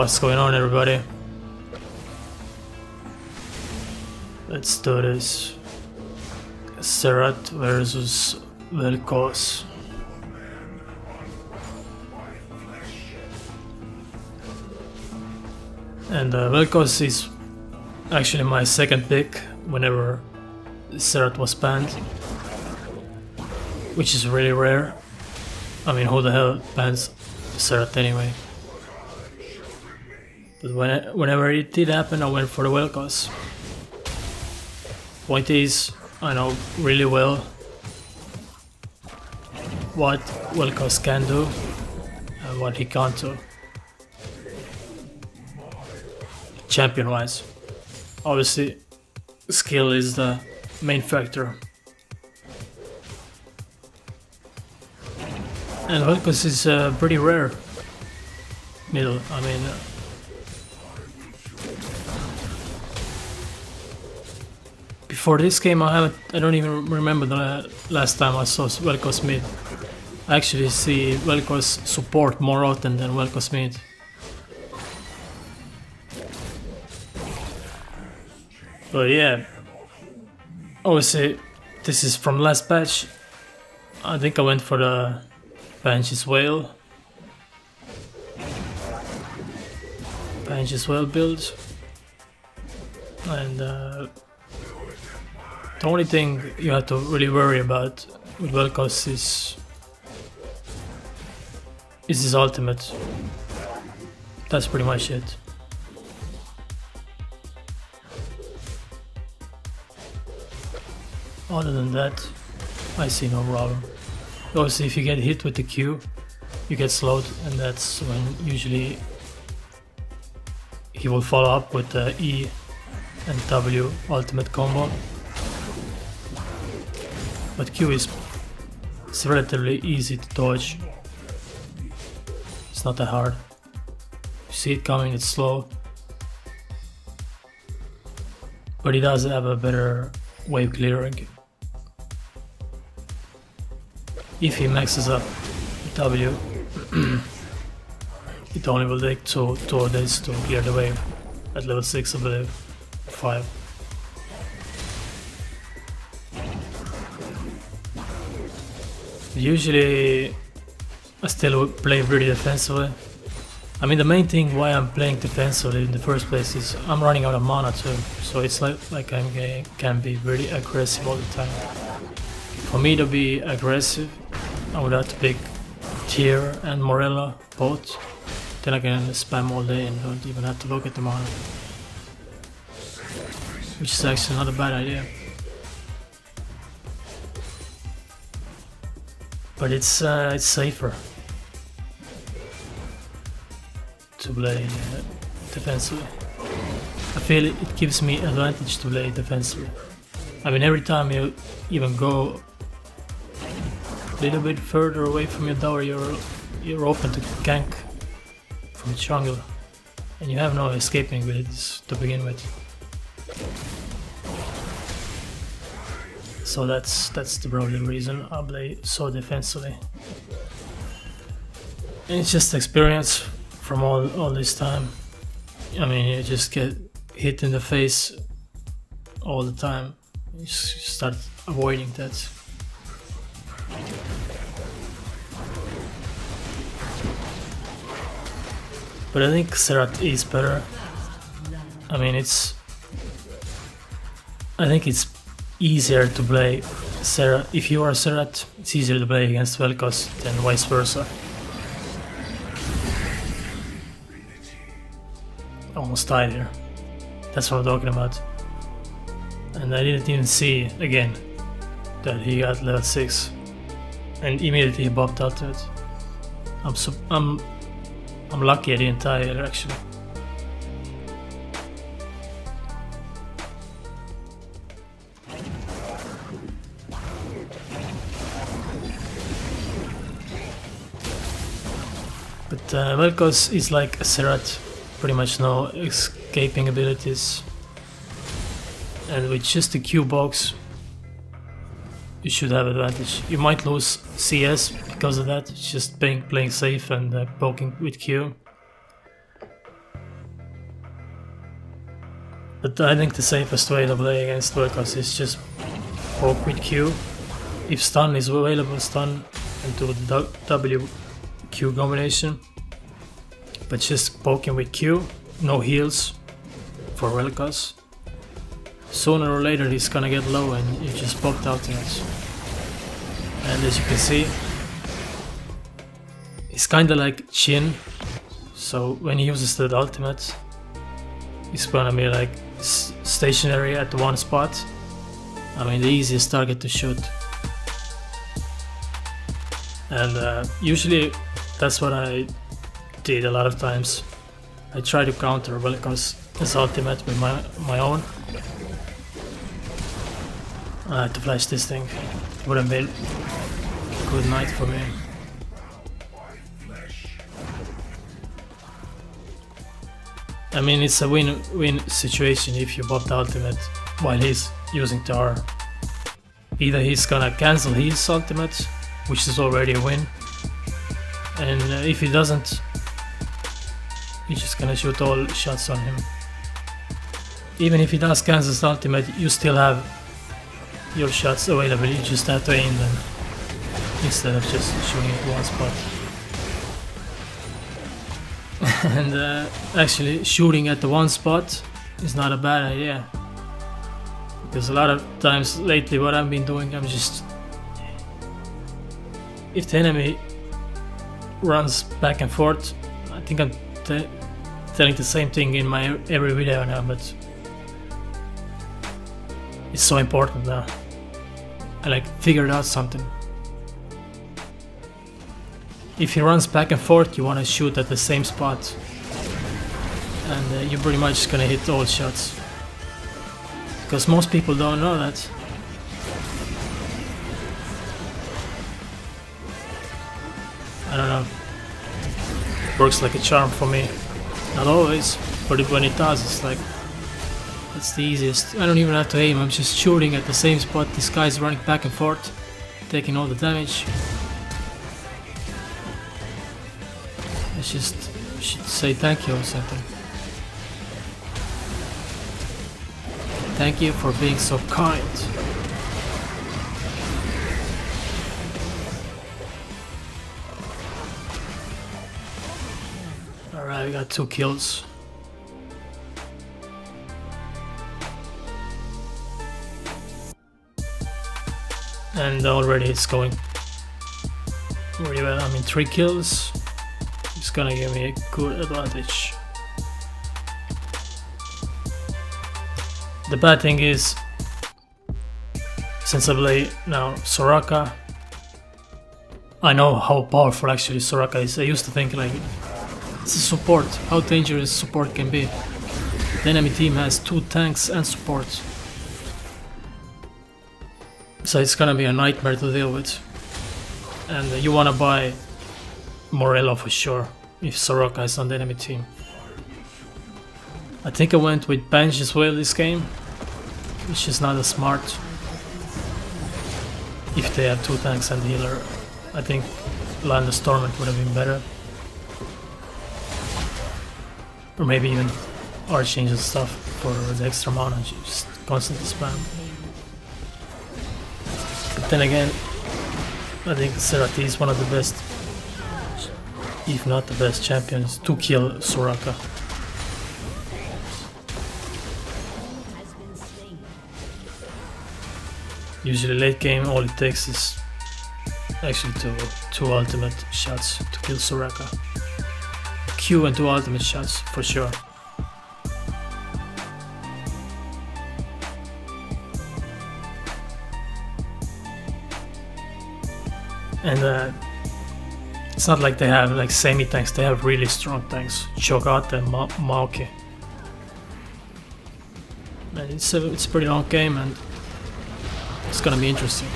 What's going on, everybody? Let's do this. Xerath versus VelKoz. And VelKoz is actually my second pick whenever Xerath was banned, which is really rare. I mean, who the hell bans Xerath anyway? But whenever it did happen, I went for the VelKoz. Point is, I know really well what VelKoz can do and what he can't do. Champion wise, obviously skill is the main factor, and VelKoz is pretty rare middle. I mean, before this game I don't even remember the last time I saw VelKoz mid. I actually see VelKoz support more often than VelKoz mid. But yeah, obviously this is from last patch. I think I went for the Banshee Whale build, and the only thing you have to really worry about with VelKoz is his ultimate. That's pretty much it. Other than that, I see no problem. Obviously, if you get hit with the Q, you get slowed, and that's when usually he will follow up with the E and W ultimate combo. But Q is relatively easy to dodge. It's not that hard. You see it coming, it's slow. But he does have a better wave clearing. If he maxes up W, it only will take two days to clear the wave at level 6, I believe, 5. Usually I still play pretty defensively. I mean, the main thing why I'm playing defensively in the first place is I'm running out of mana too, so it's like I can be really aggressive all the time. For me to be aggressive, I would have to pick Tier and Morella both, then I can spam all day and don't even have to look at the mana, which is actually not a bad idea. But it's safer to play defensively. I feel it gives me advantage to play defensively. I mean, every time you even go a little bit further away from your tower, you're open to gank from the jungle, and you have no escaping abilities to begin with. So that's the probably reason I play so defensively. And it's just experience from all this time. I mean, you just get hit in the face all the time. You start avoiding that. But I think Xerath is better. I mean, I think it's easier to play Xerath. If you are Xerath, it's easier to play against VelKoz than vice versa. Almost died here. That's what I'm talking about. And I didn't even see again that he got level 6, and immediately he popped out to it. I'm lucky I didn't die here actually. But VelKoz is like a Xerath, pretty much no escaping abilities, and with just the Q box you should have advantage. You might lose CS because of that, it's just playing safe and poking with Q. But I think the safest way to play against VelKoz is just poke with Q. If stun is available, stun and do the W Q combination. But just poking with Q, no heals for VelKoz. Sooner or later he's gonna get low and you just popped ultimates. And as you can see, it's kinda like Chin. So when he uses the ultimate, it's gonna be like stationary at one spot. I mean, the easiest target to shoot. And usually that's what I did a lot of times. I try to counter VelKoz's ultimate with my own. I had to flash this thing. It would have been a good night for me. I mean, it's a win-win situation if you pop the ultimate while he's using the R. Either he's gonna cancel his ultimate, which is already a win, and if he doesn't, you're just gonna shoot all shots on him. Even if he does cancel his ultimate, you still have your shots available, you just have to aim them instead of just shooting at one spot. And actually shooting at the one spot is not a bad idea, because a lot of times lately what I've been doing, I'm just, if the enemy runs back and forth, I think I'm telling the same thing in my every video now, but it's so important now. I like figured out something. If he runs back and forth, you want to shoot at the same spot, and you're pretty much gonna hit all shots. Because most people don't know that. I don't know. It works like a charm for me. Not always, but when it does, it's like, it's the easiest. I don't even have to aim, I'm just shooting at the same spot. This guy's running back and forth, taking all the damage. I just should say thank you or something. Thank you for being so kind. Alright, we got 2 kills. And already it's going really well. I mean, 3 kills. It's gonna give me a good advantage. The bad thing is, since I play now Soraka, I know how powerful actually Soraka is. I used to think like, it's a support, how dangerous support can be. The enemy team has 2 tanks and support. So it's gonna be a nightmare to deal with. And you wanna buy Morello for sure, if Soraka is on the enemy team. I think I went with Bench as well this game, which is not as smart. If they have 2 tanks and healer, I think Land of Stormwind would have been better. Or maybe even Archangel and stuff for the extra mana, just constantly spam. But then again, I think Xerath is one of the best, if not the best champions to kill Soraka. Usually late game all it takes is actually 2 ultimate shots to kill Soraka. Q and 2 ultimate shots for sure. And it's not like they have like semi tanks, they have really strong tanks. Cho'Gath and Maoke. And it's a pretty long game and it's gonna be interesting.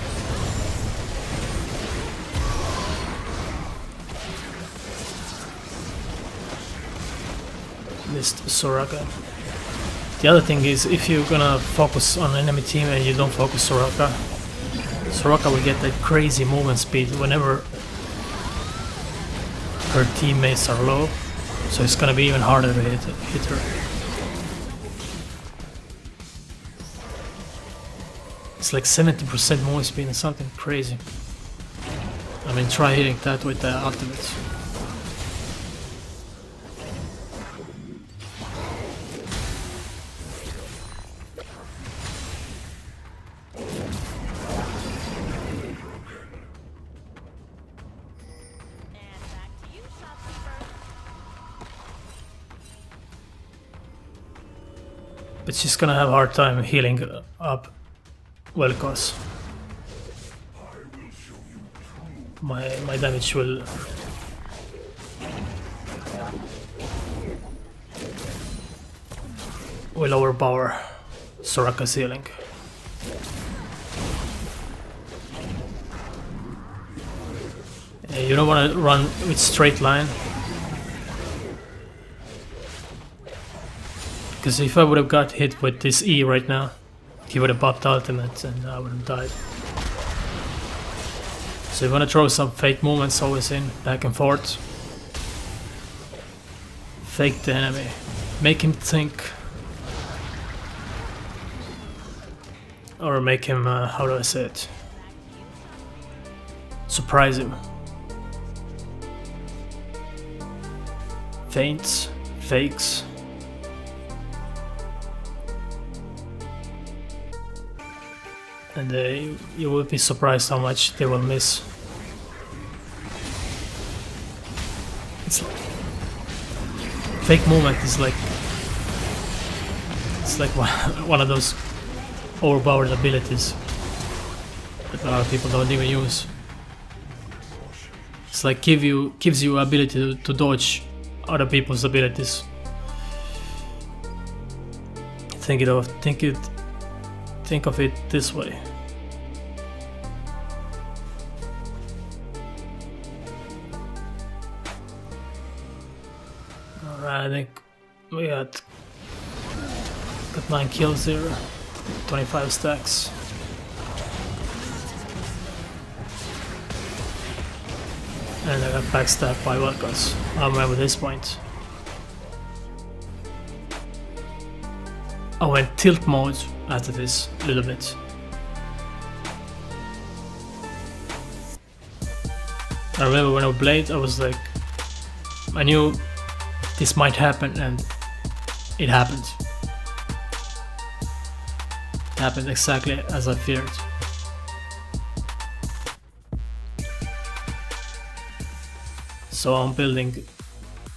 Missed Soraka. The other thing is, if you're gonna focus on an enemy team and you don't focus Soraka, Soraka will get that crazy movement speed whenever her teammates are low, so it's gonna be even harder to hit her. It's like 70% move speed and something crazy. I mean, try hitting that with the ultimate. But she's gonna have a hard time healing up VelKoz. My damage will overpower Soraka's healing. You don't want to run with straight line, because if I would have got hit with this E right now, he would have popped ultimate and I would have died. So you want to throw some fake movements always in, back and forth. Fake the enemy. Make him think. Or make him, how do I say it? Surprise him. Feints, fakes. And you will be surprised how much they will miss. It's like, fake movement is like, it's like one of those overpowered abilities that a lot of people don't even use. It's like gives you ability to dodge other people's abilities. Think of it this way. Alright, I think we got 9 kills here, 25 stacks. And I got backstabbed by VelKoz. I remember this point. I went tilt mode after this a little bit. I remember when I played, I was like, I knew this might happen, and it happened. It happened exactly as I feared. So I'm building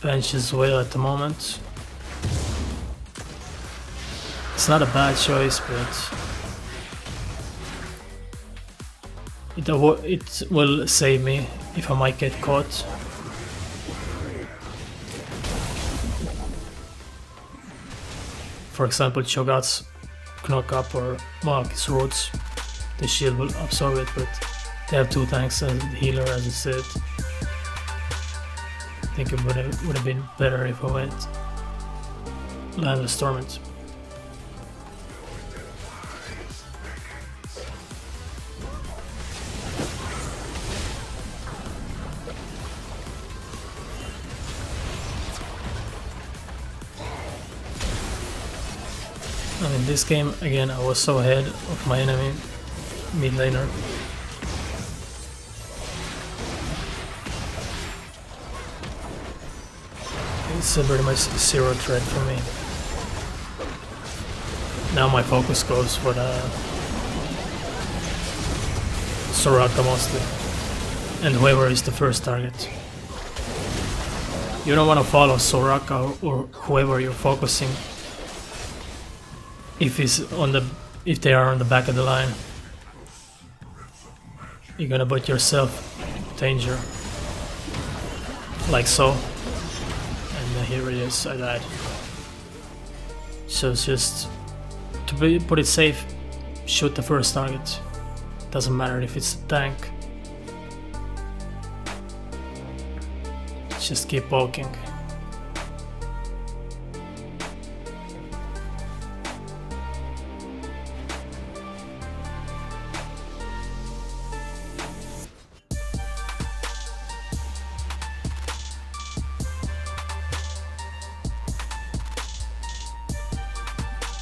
bench as well at the moment. It's not a bad choice, but it will save me if I might get caught. For example, Cho'Gath's knock up or Mark's roots, the shield will absorb it, but they have 2 tanks and healer, as I said. I think it would have been better if I went Landless Torment. And in this game, again, I was so ahead of my enemy mid laner. It's pretty much 0 threat for me. Now my focus goes for the Soraka mostly, and whoever is the first target. You don't want to follow Soraka or whoever you're focusing if they are on the back of the line. You're gonna put yourself in danger, like so. And here it is, I died. So it's just to put it safe, shoot the first target. Doesn't matter if it's a tank. Just keep poking.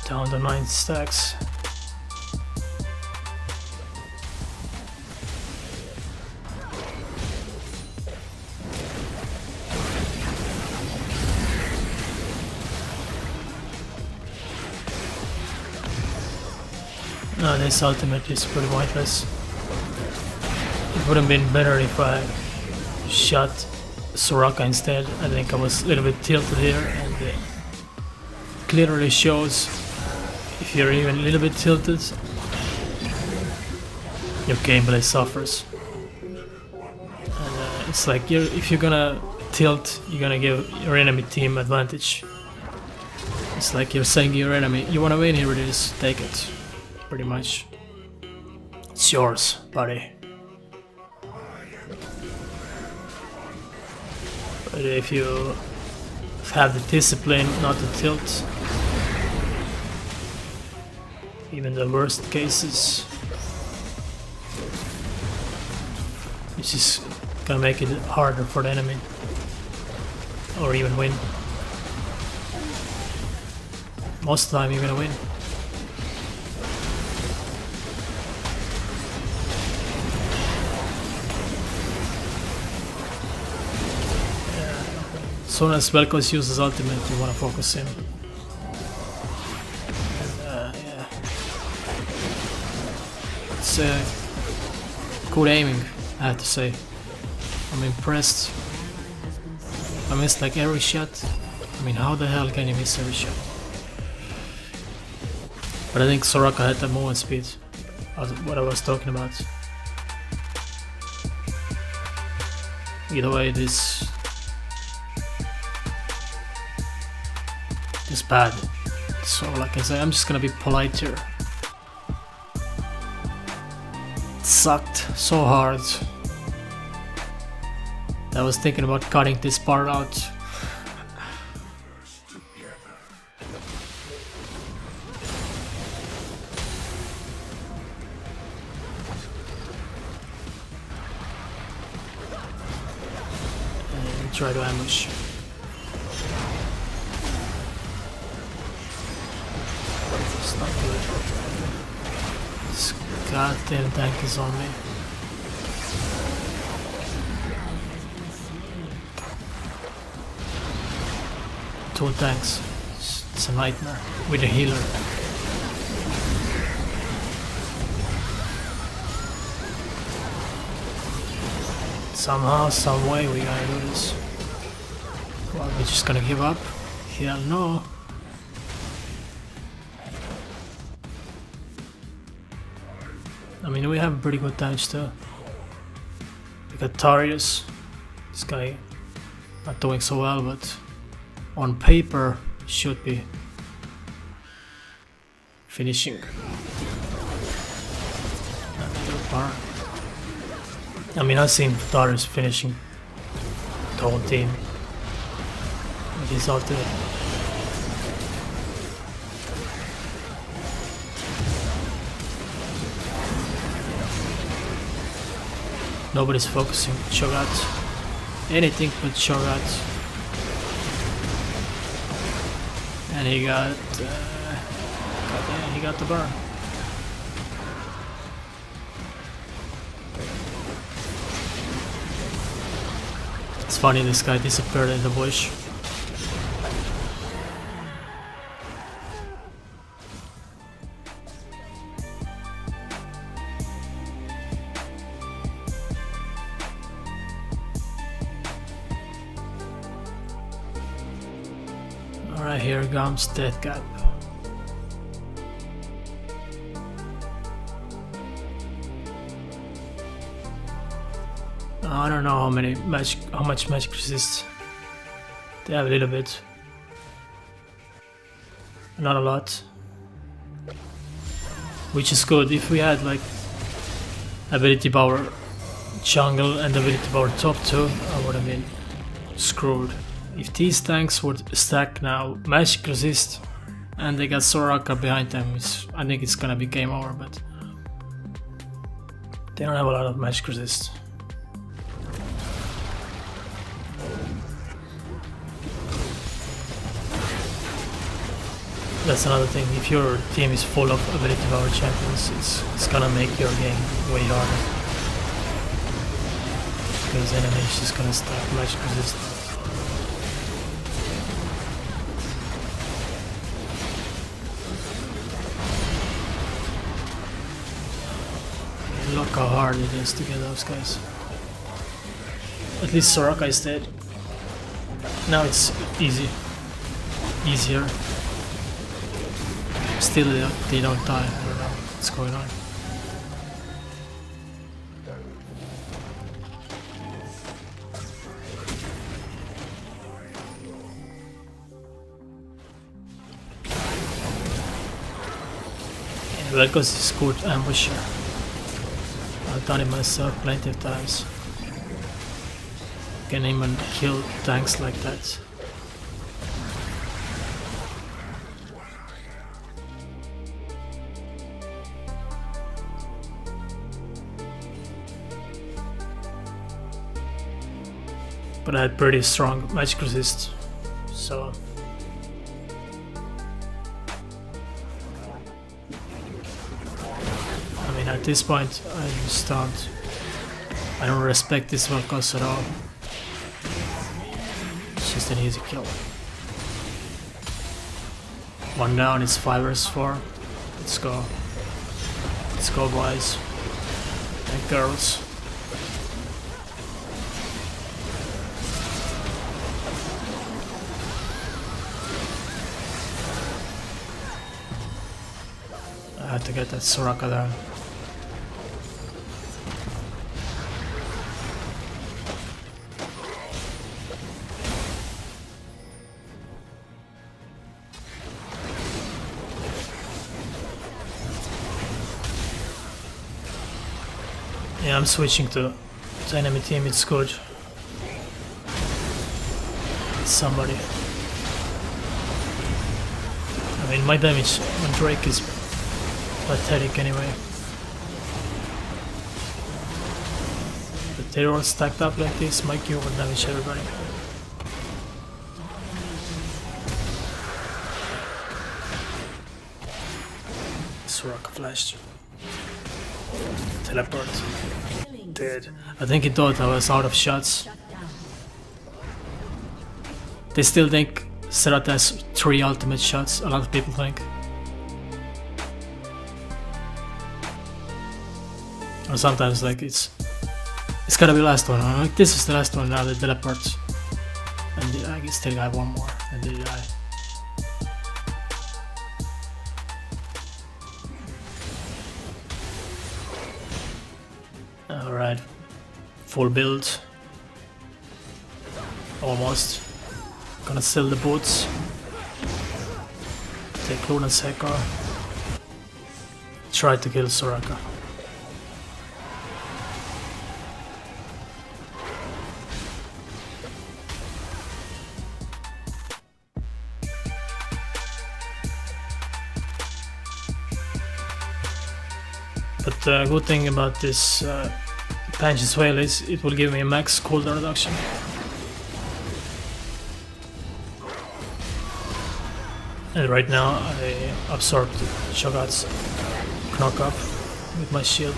Down to 9 stacks. No, this ultimate is pretty pointless. It would have been better if I shot Soraka instead. I think I was a little bit tilted here, and it clearly shows if you're even a little bit tilted, your gameplay suffers. And it's like if you're gonna tilt, you're gonna give your enemy team advantage. It's like you're saying to your enemy, you wanna win, here it is, take it. Pretty much. It's yours, buddy. But if you have the discipline not to tilt, even the worst cases, it's just gonna make it harder for the enemy, or even win. Most of the time you're gonna win. As soon as VelKoz uses ultimate, you want to focus him. And, yeah. It's good aiming, I have to say. I'm impressed. I missed like every shot. I mean, how the hell can you miss every shot? But I think Soraka had the movement speed, what I was talking about. Either way, this is bad. So like I say, I'm just gonna be polite here. It sucked so hard. I was thinking about cutting this part out. And try to ambush. It's not good. This goddamn tank is on me. Two tanks. It's a nightmare with a healer. Somehow, some way we gotta do this. Well, we're just gonna give up? Hell no. I mean, we have pretty good damage too. We got Tarius. This guy not doing so well, but on paper should be finishing. I mean, I've seen Tarius finishing the whole team with his ultimate. Nobody's focusing Xerath. Anything but Xerath. And he got he got the burn. It's funny, this guy disappeared in the bush. Alright, here comes Death Gap. I don't know how much magic resist. They have a little bit. Not a lot. Which is good. If we had like ability power jungle and ability power top 2, I would have been screwed. If these tanks would stack now magic resist and they got Soraka behind them, I think it's gonna be game over, but they don't have a lot of magic resist. That's another thing, if your team is full of ability power champions, it's gonna make your game way harder. Because enemy is just gonna stack magic resist. Look how hard it is to get those guys. At least Soraka is dead. Now it's easier. Still they don't die. I don't know what's going on. VelKoz is good ambusher. I've done it myself plenty of times. Can even kill tanks like that. But I had pretty strong magic resist, so I mean at this point I don't respect this VelKoz at all. It's just an easy kill. One down, it's 5 vs 4. Let's go. Let's go, boys and girls. I had to get that Soraka down. Yeah, I'm switching to enemy team, it's good. It's somebody. I mean, my damage on Drake is pathetic anyway. But they're all stacked up like this, my Q will damage everybody. Soraka flashed. Teleport. Dead. I think he thought I was out of shots. They still think Xerath has 3 ultimate shots, a lot of people think. Or sometimes like it's gotta be the last one. I'm like, this is the last one, now they teleport. And I still got one more, and they die. Alright, full build. Almost. Gonna sell the boots. Take Luna's Echo. Try to kill Soraka. But the good thing about this Panch's Veil is it will give me a max cooldown reduction. And right now I absorbed Shogat's knock up with my shield.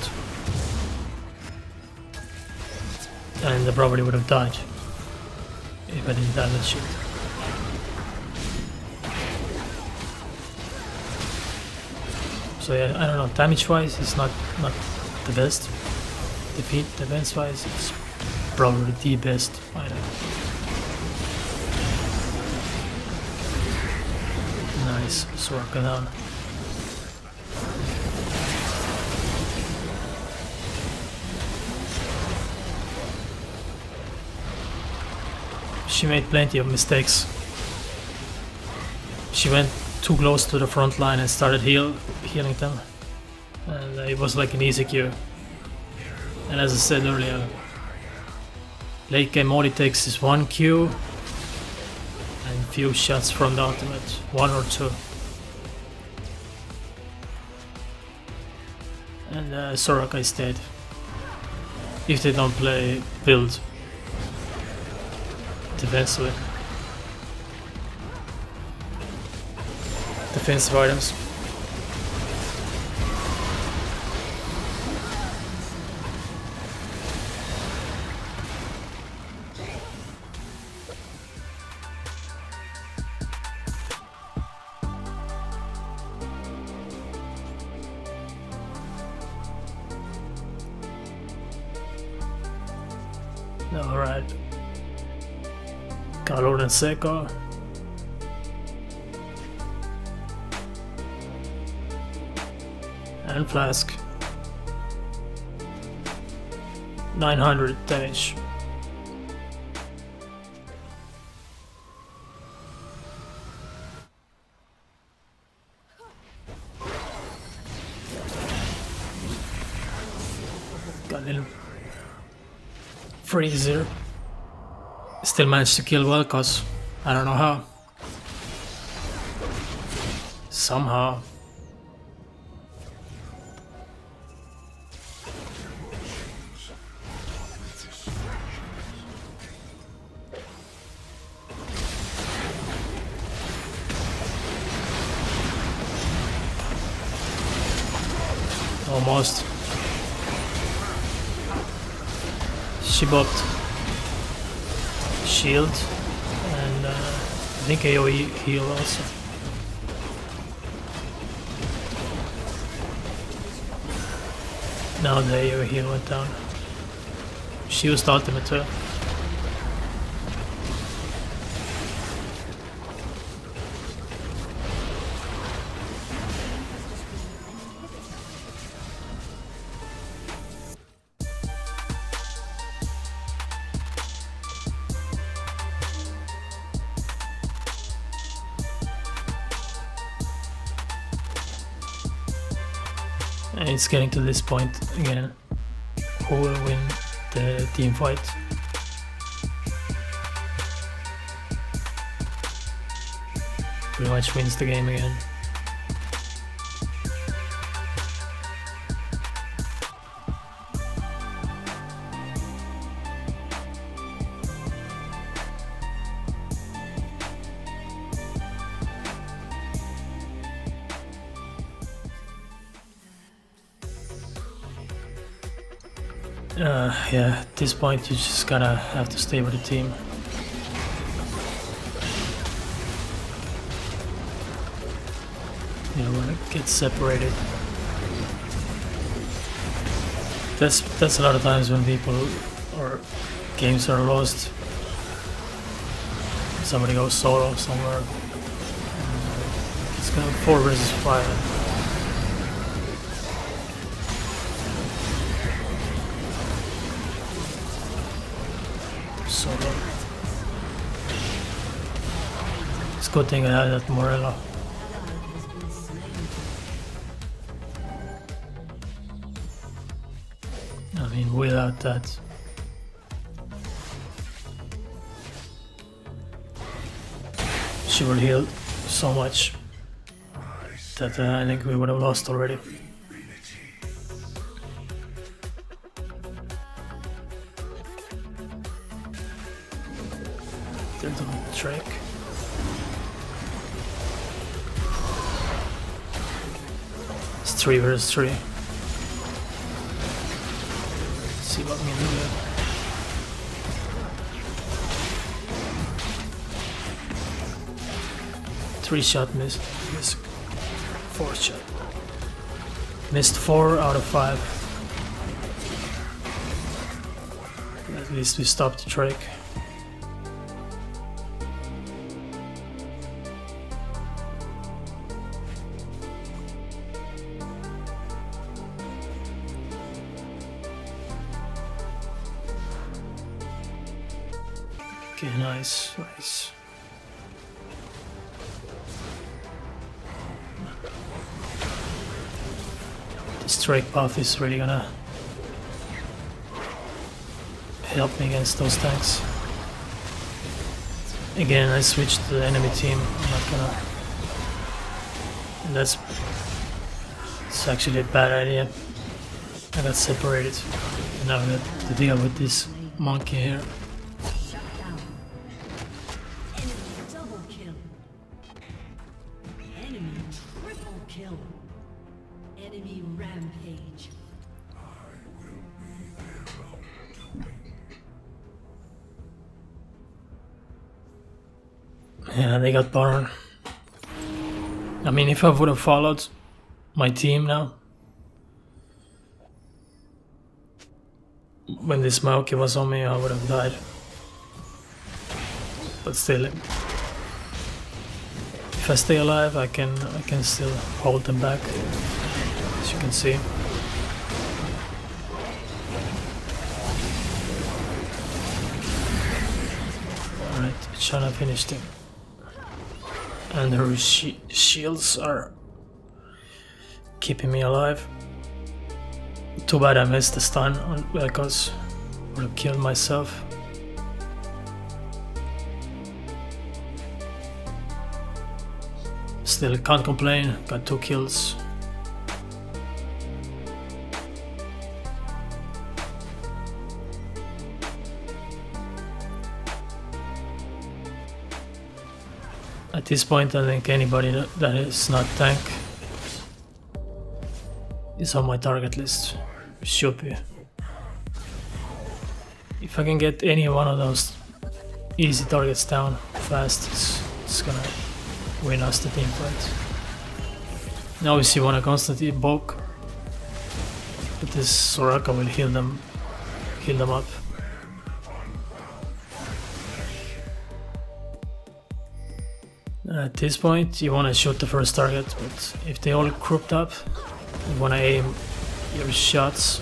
And I probably would have died if I didn't have that shield. So yeah, I don't know, damage wise it's not the best. Defense wise it's probably the best item. Nice, Soraka down. She made plenty of mistakes. She went too close to the front line and started healing them. And it was like an easy Q. And as I said earlier, late game all it takes is 1 Q and few shots from the ultimate, 1 or 2. And Soraka is dead. If they don't play build defensively. Defensive items. Alright. Calor and Seco. And Flask. 900 damage. Got a little freezer. Still managed to kill VelKoz. I don't know how. Somehow. Almost. She bopped. Shield. And I think AoE heal also. Now the AoE heal went down. She used ultimate too. And it's getting to this point again. Who will win the team fight? Pretty much wins the game again. Yeah, at this point you just gotta have to stay with the team. You don't wanna get separated. That's a lot of times when people or games are lost. Somebody goes solo somewhere. It's gonna be 4 versus 5. Solo. It's a good thing I had that Morello. I mean, without that, she will heal so much that I think we would have lost already. They're doing the trick. It's 3 versus 3. Let's see what we can do. 3-shot missed. 4-shot. Missed 4 out of 5. At least we stopped the trick. Okay, nice, nice. This strike path is really gonna help me against those tanks. Again, I switched to the enemy team. I'm not gonna. And it's actually a bad idea. I got separated. And now I got to deal with this monkey here. Yeah, they got Baron. I mean, if I would have followed my team now, when this Maoki was on me, I would have died. But still, if I stay alive, I can still hold them back, as you can see. Alright, trying to finish him. And her shields are keeping me alive. Too bad I missed the stun on VelKoz. Would have killed myself. Still can't complain, got 2 kills. At this point I think anybody that is not tank is on my target list. Should be. If I can get any one of those easy targets down fast, it's gonna win us the team fight. Now we see wanna constantly poke, but this Soraka will heal them up. At this point you wanna shoot the first target, but if they all grouped up, you wanna aim your shots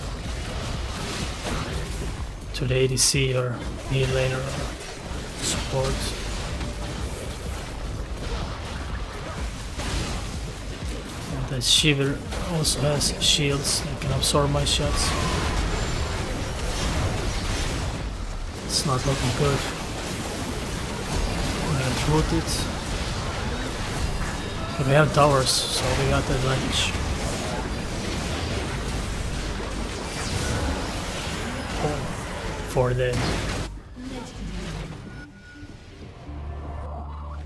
to the ADC or mid laner or support. And the Shiver also has shields that can absorb my shots. It's not looking good. I got rooted. But we have towers, so we got the advantage. 4 dead.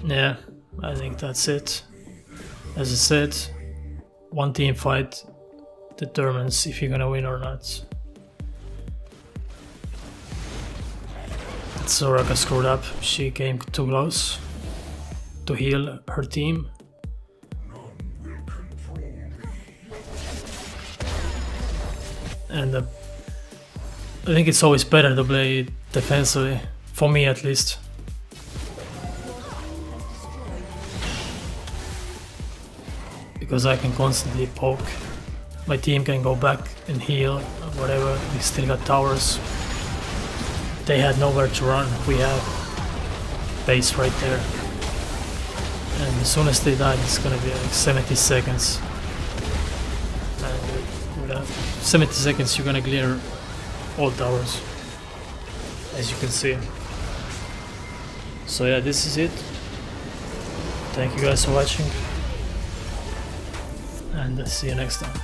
Yeah, I think that's it. As I said, one team fight determines if you're gonna win or not. Soraka screwed up, she came too close to heal her team. And I think it's always better to play defensively, for me at least. Because I can constantly poke, my team can go back and heal, whatever, we still got towers. They had nowhere to run, we have base right there. And as soon as they die, it's gonna be like 70 seconds. And with 70 seconds you're gonna clear all towers, as you can see. So yeah, this is it. Thank you guys for watching, and see you next time.